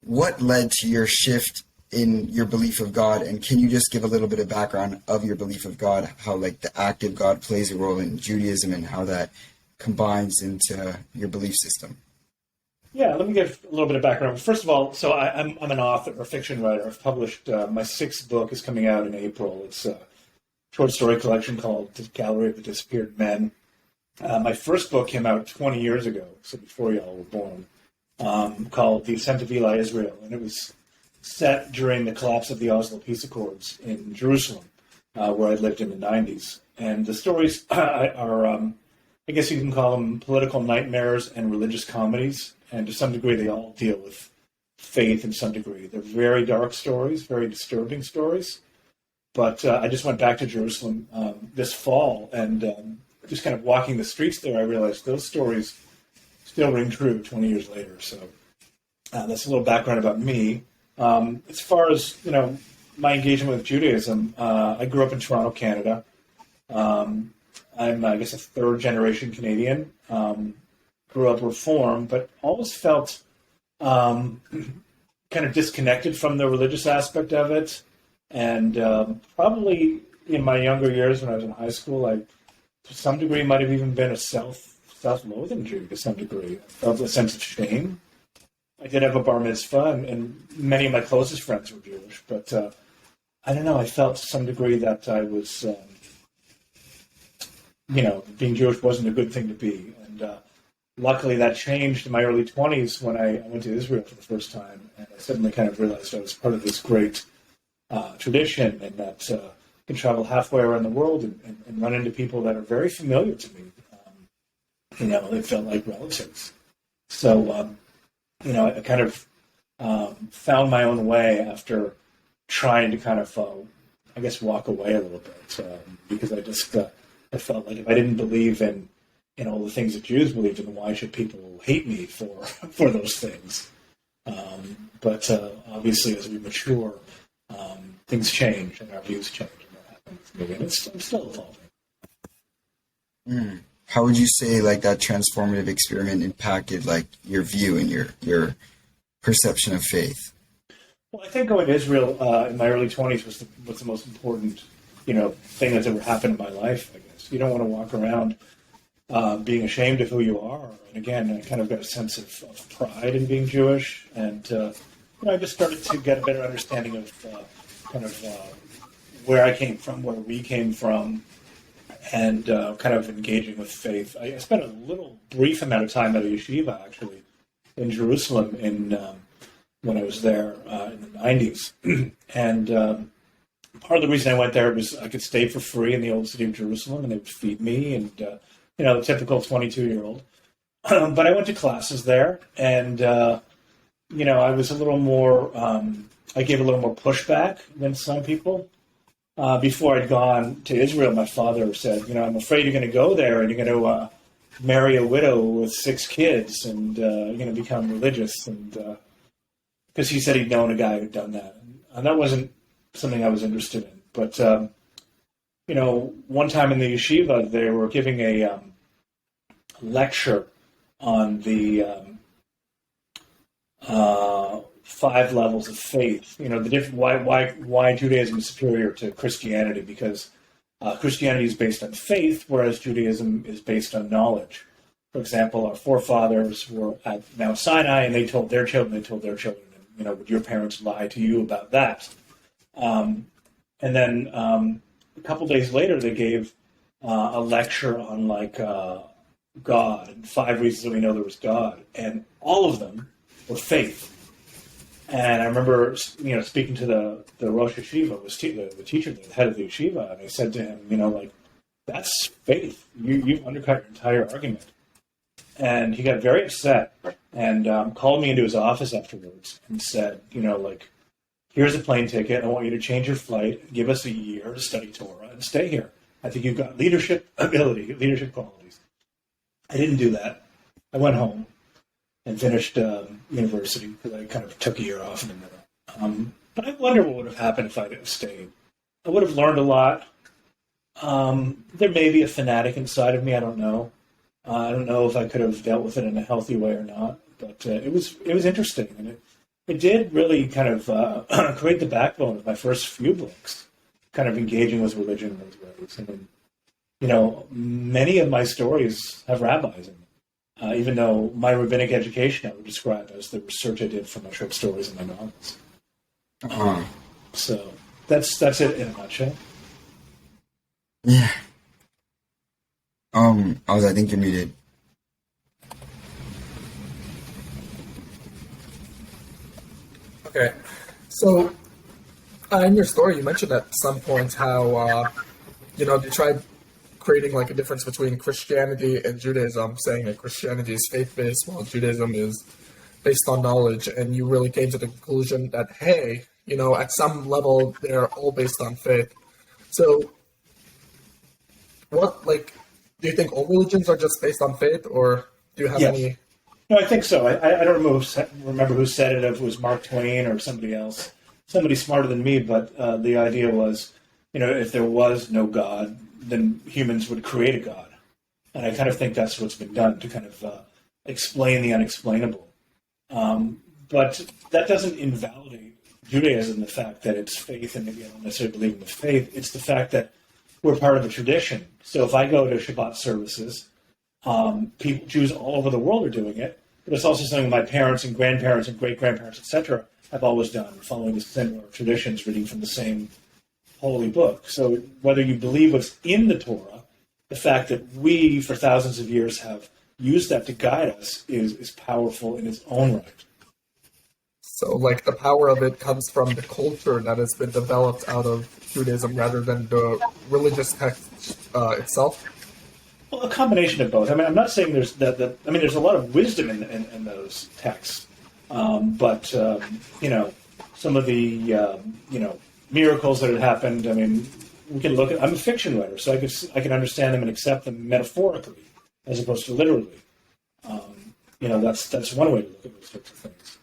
what led to your shift in your belief of God? And can you just give a little bit of background of your belief of God, how like the active God plays a role in Judaism and how that combines into your belief system? Yeah, let me give a little bit of background. First of all, so I'm an author, a fiction writer. I've published, my sixth book is coming out in April. It's a short story collection called The Gallery of the Disappeared Men. My first book came out 20 years ago, so before y'all were born, called The Ascent of Eli Israel. And it was set during the collapse of the Oslo Peace Accords in Jerusalem, where I lived in the 90s. And the stories are, I guess you can call them political nightmares and religious comedies. And to some degree, they all deal with faith in some degree. They're very dark stories, very disturbing stories. But I just went back to Jerusalem this fall, and just kind of walking the streets there, I realized those stories still ring true 20 years later. So that's a little background about me. As far as, my engagement with Judaism, I grew up in Toronto, Canada. I'm, I guess, a third-generation Canadian. Grew up Reform, but always felt kind of disconnected from the religious aspect of it. And probably in my younger years when I was in high school, I, to some degree, might have even been a self-loathing Jew to some degree. I felt a sense of shame. I did have a bar mitzvah, and many of my closest friends were Jewish, but I don't know, I felt to some degree that I was, being Jewish wasn't a good thing to be. And luckily that changed in my early 20s when I went to Israel for the first time, and I suddenly kind of realized I was part of this great tradition, and that I can travel halfway around the world and run into people that are very familiar to me. They felt like relatives. So, I kind of found my own way after trying to kind of, walk away a little bit, because I just I felt like if I didn't believe in all the things that Jews believed in, why should people hate me for those things? But obviously, as we mature, things change and our views change, and that happens to me, and I'm still evolving. How would you say like that transformative experiment impacted like your view and your perception of faith? Well, I think going to Israel in my early 20s was the most important, thing that's ever happened in my life, I guess. You don't want to walk around being ashamed of who you are. And again, I kind of got a sense of pride in being Jewish. And, I just started to get a better understanding of where I came from, where we came from, and kind of engaging with faith. I spent a little brief amount of time at a yeshiva, actually, in Jerusalem when I was there in the 90s. And part of the reason I went there was I could stay for free in the old city of Jerusalem, and they would feed me, and, the typical 22-year-old. But I went to classes there, and, I was a little more, I gave a little more pushback than some people. Before I'd gone to Israel, my father said, I'm afraid you're going to go there and you're going to marry a widow with 6 kids, and you're going to become religious. And because he said he'd known a guy who'd done that. And that wasn't something I was interested in. But, one time in the yeshiva, they were giving a lecture on the 5 levels of faith. The different why Judaism is superior to Christianity, because Christianity is based on faith, whereas Judaism is based on knowledge. For example, our forefathers were at Mount Sinai, and they told their children, would your parents lie to you about that? And then a couple days later, they gave a lecture on God and 5 reasons that we know there was God, and all of them were faith. And I remember, speaking to the Rosh Yeshiva, the teacher, the head of the yeshiva, and I said to him, that's faith. You've undercut your entire argument. And he got very upset and called me into his office afterwards and said, here's a plane ticket. I want you to change your flight, give us a year to study Torah, and stay here. I think you've got leadership ability, leadership qualities. I didn't do that. I went home and finished university, because I kind of took a year off in the middle. But I wonder what would have happened if I had stayed. I would have learned a lot. There may be a fanatic inside of me. I don't know. I don't know if I could have dealt with it in a healthy way or not. But it was interesting, and it did really kind of create the backbone of my first few books, kind of engaging with religion in those ways. And many of my stories have rabbis in them. Even though my rabbinic education I would describe as the research I did for my short stories and my novels. So that's it in a nutshell. Yeah. I think you're muted. Okay. So, in your story, you mentioned at some point how, you tried creating like a difference between Christianity and Judaism, saying that Christianity is faith-based while Judaism is based on knowledge, and you really came to the conclusion that, hey, at some level, they're all based on faith. So, do you think all religions are just based on faith, or do you have any? No, I think so. I don't remember who said it, if it was Mark Twain or somebody else, somebody smarter than me, but the idea was, if there was no God, then humans would create a God. And I kind of think that's what's been done to kind of explain the unexplainable. But that doesn't invalidate Judaism, the fact that it's faith, and maybe I don't necessarily believe in the faith. It's the fact that we're part of a tradition. So if I go to Shabbat services, Jews all over the world are doing it, but it's also something my parents and grandparents and great-grandparents, etc., have always done, following the similar traditions, reading from the same holy book. So whether you believe what's in the Torah, the fact that we, for thousands of years, have used that to guide us is powerful in its own right. So, the power of it comes from the culture that has been developed out of Judaism rather than the religious text itself? Well, a combination of both. I mean, I'm not saying there's there's a lot of wisdom in those texts, but some of the miracles that had happened. I mean, we can look at. I'm a fiction writer, so I can understand them and accept them metaphorically as opposed to literally. That's one way to look at those sorts of things.